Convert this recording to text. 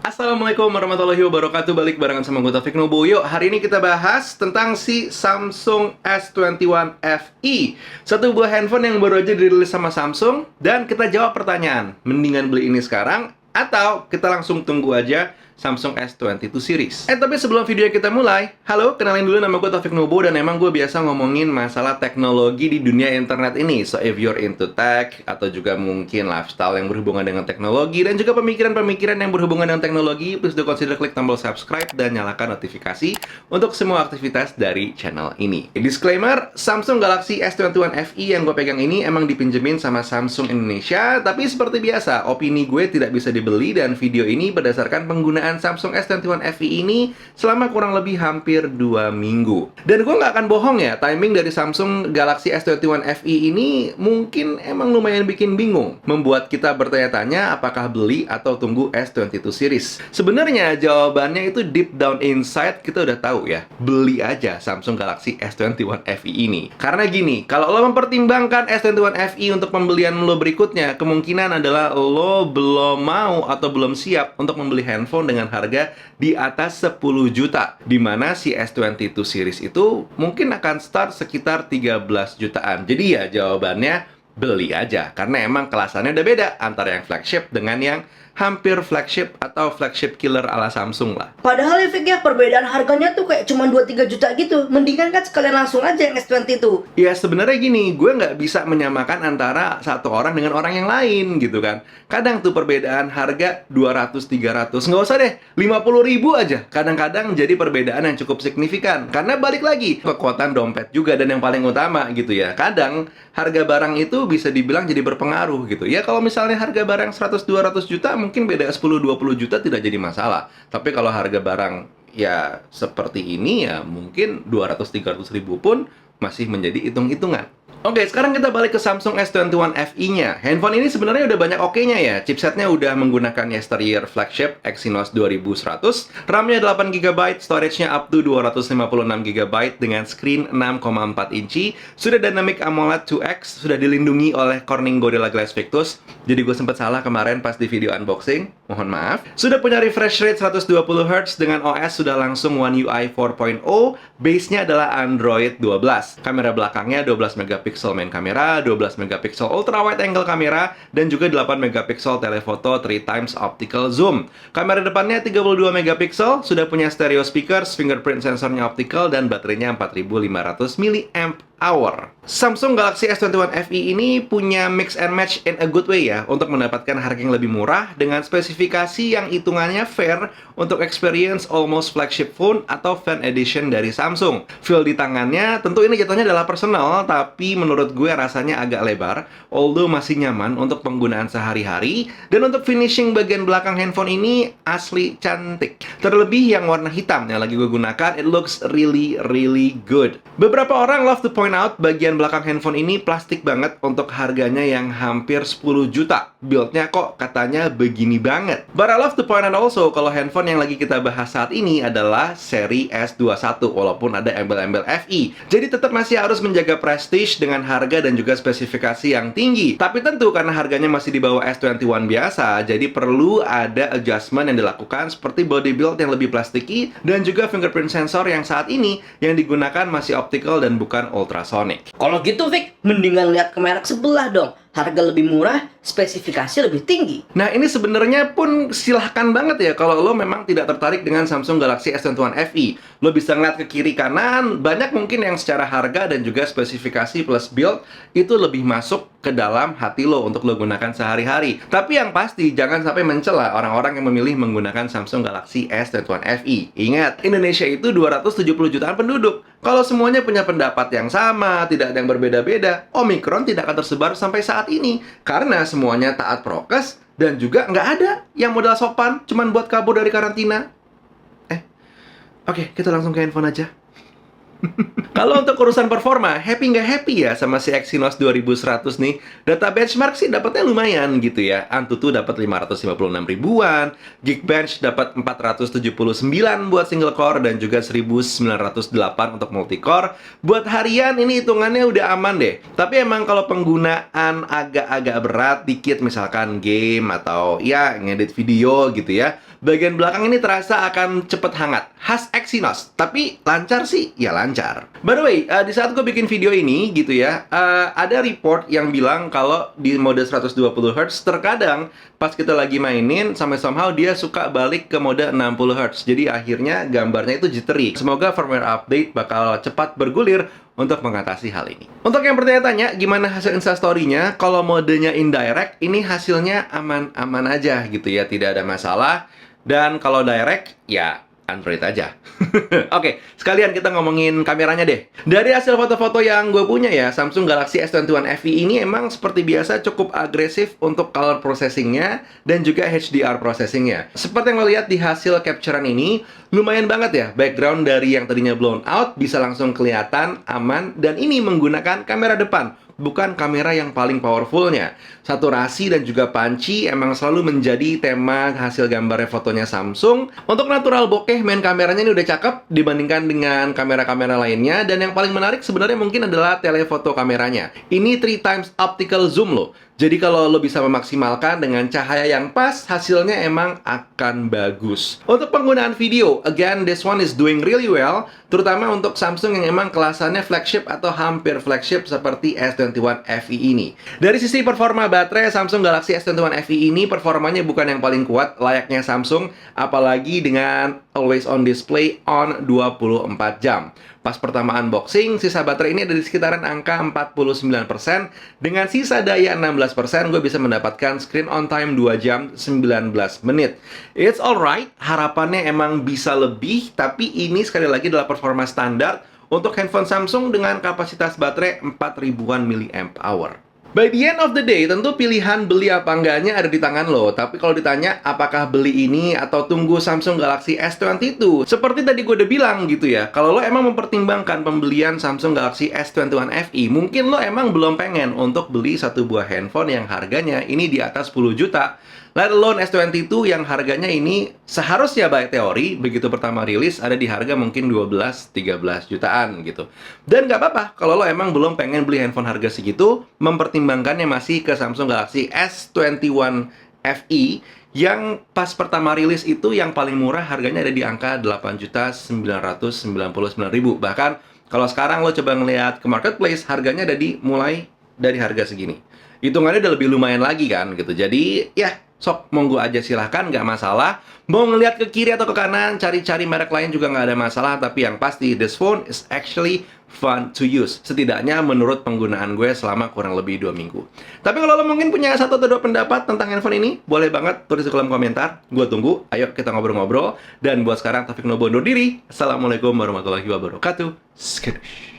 Assalamualaikum warahmatullahi wabarakatuh. Balik barengan sama gue Taufik Nubo. Yuk, hari ini kita bahas tentang si Samsung S21 FE, satu buah handphone yang baru aja dirilis sama Samsung. Dan kita jawab pertanyaan, mendingan beli ini sekarang atau kita langsung tunggu aja Samsung S22 series. Tapi sebelum video kita mulai, halo, kenalin dulu, nama gue Taufik Nubo. Dan emang gue biasa ngomongin masalah teknologi di dunia internet ini. So if you're into tech, atau juga mungkin lifestyle yang berhubungan dengan teknologi, dan juga pemikiran-pemikiran yang berhubungan dengan teknologi, please do consider klik tombol subscribe dan nyalakan notifikasi untuk semua aktivitas dari channel ini. Disclaimer, Samsung Galaxy S21 FE yang gue pegang ini emang dipinjemin sama Samsung Indonesia. Tapi seperti biasa, opini gue tidak bisa dibeli, dan video ini berdasarkan penggunaan Samsung S21 FE ini selama kurang lebih hampir 2 minggu. Dan gue nggak akan bohong ya, timing dari Samsung Galaxy S21 FE ini mungkin emang lumayan bikin bingung, membuat kita bertanya-tanya apakah beli atau tunggu S22 series. Sebenarnya jawabannya itu deep down inside kita udah tahu ya, beli aja Samsung Galaxy S21 FE ini. Karena gini, kalau lo mempertimbangkan S21 FE untuk pembelian lo berikutnya, kemungkinan adalah lo belum mau atau belum siap untuk membeli handphone dengan harga di atas 10 juta, dimana si S22 series itu mungkin akan start sekitar 13 jutaan. Jadi ya jawabannya beli aja, karena emang kelasannya udah beda antara yang flagship dengan yang hampir flagship atau flagship killer ala Samsung lah. Padahal ya Fik, ya perbedaan harganya tuh kayak cuma 2-3 juta gitu. Mendingan kan sekalian langsung aja yang S22. Ya sebenarnya gini, gue nggak bisa menyamakan antara satu orang dengan orang yang lain gitu kan. Kadang tuh perbedaan harga 200-300, nggak usah deh 50.000 aja, kadang-kadang jadi perbedaan yang cukup signifikan. Karena balik lagi, kekuatan dompet juga, dan yang paling utama gitu ya, kadang harga barang itu bisa dibilang jadi berpengaruh gitu. Ya kalau misalnya harga barang 100-200 juta, mungkin beda 10-20 juta tidak jadi masalah. Tapi kalau harga barang ya seperti ini ya mungkin 200-300 ribu pun masih menjadi hitung-hitungan. Oke, sekarang kita balik ke Samsung S21 FE-nya. Handphone ini sebenarnya udah banyak oke-nya ya. Chipsetnya udah menggunakan yesteryear flagship Exynos 2100, RAM-nya 8GB, storage-nya up to 256GB dengan screen 6,4 inci, sudah Dynamic AMOLED 2X, sudah dilindungi oleh Corning Gorilla Glass Victus. Jadi gue sempat salah kemarin pas di video unboxing, mohon maaf. Sudah punya refresh rate 120Hz dengan OS sudah langsung One UI 4.0, base-nya adalah Android 12. Kamera belakangnya 12 megapiksel main kamera, 12 megapiksel ultra wide angle kamera, dan juga 8 megapiksel telephoto 3x optical zoom. Kamera depannya 32 megapiksel, sudah punya stereo speakers, fingerprint sensornya optical, dan baterainya 4500 mAh. Samsung Galaxy S21 FE ini punya mix and match in a good way ya, untuk mendapatkan harga yang lebih murah dengan spesifikasi yang hitungannya fair untuk experience almost flagship phone atau fan edition dari Samsung. Feel di tangannya, tentu ini jatuhnya adalah personal, tapi menurut gue rasanya agak lebar, although masih nyaman untuk penggunaan sehari-hari. Dan untuk finishing bagian belakang handphone ini asli cantik. Terlebih yang warna hitam yang lagi gue gunakan, it looks really good. Beberapa orang love to point out bagian belakang handphone ini plastik banget untuk harganya yang hampir 10 juta. Build-nya kok katanya begini banget. But I love to point out also kalau handphone yang lagi kita bahas saat ini adalah seri S21, walaupun ada embel-embel FE. Jadi tetap masih harus menjaga prestige dengan harga dan juga spesifikasi yang tinggi. Tapi tentu karena harganya masih di bawah S21 biasa, jadi perlu ada adjustment yang dilakukan seperti body build yang lebih plastiki dan juga fingerprint sensor yang saat ini yang digunakan masih optical dan bukan ultrasonic. Kalau gitu Fik, mendingan lihat ke merek sebelah dong. Harga lebih murah, spesifikasi lebih tinggi. Nah ini sebenarnya pun silahkan banget ya kalau lo memang tidak tertarik dengan Samsung Galaxy S21 FE. Lo bisa ngeliat ke kiri kanan, banyak mungkin yang secara harga dan juga spesifikasi plus build itu lebih masuk ke dalam hati lo untuk lo gunakan sehari-hari. Tapi yang pasti jangan sampai mencela orang-orang yang memilih menggunakan Samsung Galaxy S21 FE. Ingat, Indonesia itu 270 jutaan penduduk. Kalau semuanya punya pendapat yang sama, tidak ada yang berbeda-beda, Omicron tidak akan tersebar sampai saat ini. Karena semuanya taat prokes dan juga nggak ada yang modal sopan cuman buat kabur dari karantina. Oke, kita langsung ke handphone aja. Kalau untuk urusan performa, happy nggak happy ya sama si Exynos 2100 nih? Data benchmark sih dapatnya lumayan gitu ya. Antutu dapat 556 ribuan, Geekbench dapat 479 buat single core dan juga 1908 untuk multicore. Buat harian ini hitungannya udah aman deh. Tapi emang kalau penggunaan agak-agak berat dikit, misalkan game atau ya ngedit video gitu ya, Bagian belakang ini terasa akan cepet hangat. Khas Exynos. Tapi lancar sih, ya lancar. By the way, di saat gue bikin video ini gitu ya, ada report yang bilang kalau di mode 120Hz terkadang pas kita lagi mainin sampai somehow dia suka balik ke mode 60Hz. Jadi akhirnya gambarnya itu jittery. Semoga firmware update bakal cepat bergulir untuk mengatasi hal ini. Untuk yang bertanya-tanya, gimana hasil instastory-nya? Kalau modenya indirect, ini hasilnya aman-aman aja gitu ya, tidak ada masalah. Dan kalau direct, ya Android aja. Oke, sekalian kita ngomongin kameranya deh. Dari hasil foto-foto yang gue punya ya, Samsung Galaxy S21 FE ini emang seperti biasa cukup agresif untuk color processing-nya dan juga HDR processing-nya. Seperti yang lo lihat di hasil capture-an ini, lumayan banget ya, background dari yang tadinya blown out bisa langsung kelihatan, aman, dan ini menggunakan kamera depan, bukan kamera yang paling powerfulnya. Saturasi dan juga panci emang selalu menjadi tema hasil gambarnya fotonya Samsung. Untuk natural bokeh, main kameranya ini udah cakep dibandingkan dengan kamera-kamera lainnya. Dan yang paling menarik sebenarnya mungkin adalah telefoto kameranya. Ini 3x optical zoom loh. Jadi kalau lo bisa memaksimalkan dengan cahaya yang pas, hasilnya emang akan bagus. Untuk penggunaan video, again, this one is doing really well. Terutama untuk Samsung yang emang kelasannya flagship atau hampir flagship seperti S21 FE ini. Dari sisi performa baterai, Samsung Galaxy S21 FE ini performanya bukan yang paling kuat layaknya Samsung, apalagi dengan always on display on 24 jam. Pas pertama unboxing, sisa baterai ini ada di sekitaran angka 49%. Dengan sisa daya 16%, gue bisa mendapatkan screen on time 2 jam 19 menit. It's alright, harapannya emang bisa lebih, tapi ini sekali lagi adalah performa standar untuk handphone Samsung dengan kapasitas baterai 4000-an mAh. By the end of the day, tentu pilihan beli apa enggaknya ada di tangan lo. Tapi kalau ditanya apakah beli ini atau tunggu Samsung Galaxy S22, seperti tadi gue udah bilang gitu ya, kalau lo emang mempertimbangkan pembelian Samsung Galaxy S21 FE, mungkin lo emang belum pengen untuk beli satu buah handphone yang harganya ini di atas 10 juta. Let alone S22 yang harganya ini seharusnya by teori, begitu pertama rilis ada di harga mungkin 12-13 jutaan gitu. Dan nggak apa-apa kalau lo emang belum pengen beli handphone harga segitu, mempertimbangkannya masih ke Samsung Galaxy S21 FE yang pas pertama rilis itu yang paling murah harganya ada di angka 8.999.000. Bahkan kalau sekarang lo coba ngeliat ke marketplace, harganya ada di mulai dari harga segini. Hitungannya udah lebih lumayan lagi kan gitu. Jadi ya sok monggo aja silahkan, nggak masalah. Mau ngeliat ke kiri atau ke kanan, cari-cari merek lain juga nggak ada masalah. Tapi yang pasti, this phone is actually fun to use. Setidaknya menurut penggunaan gue selama kurang lebih 2 minggu. Tapi kalau lo mungkin punya satu atau dua pendapat tentang handphone ini, boleh banget tulis di kolom komentar. Gue tunggu, ayo kita ngobrol-ngobrol. Dan buat sekarang, Taufik Nobo undur diri. Assalamualaikum warahmatullahi wabarakatuh. Skadoosh.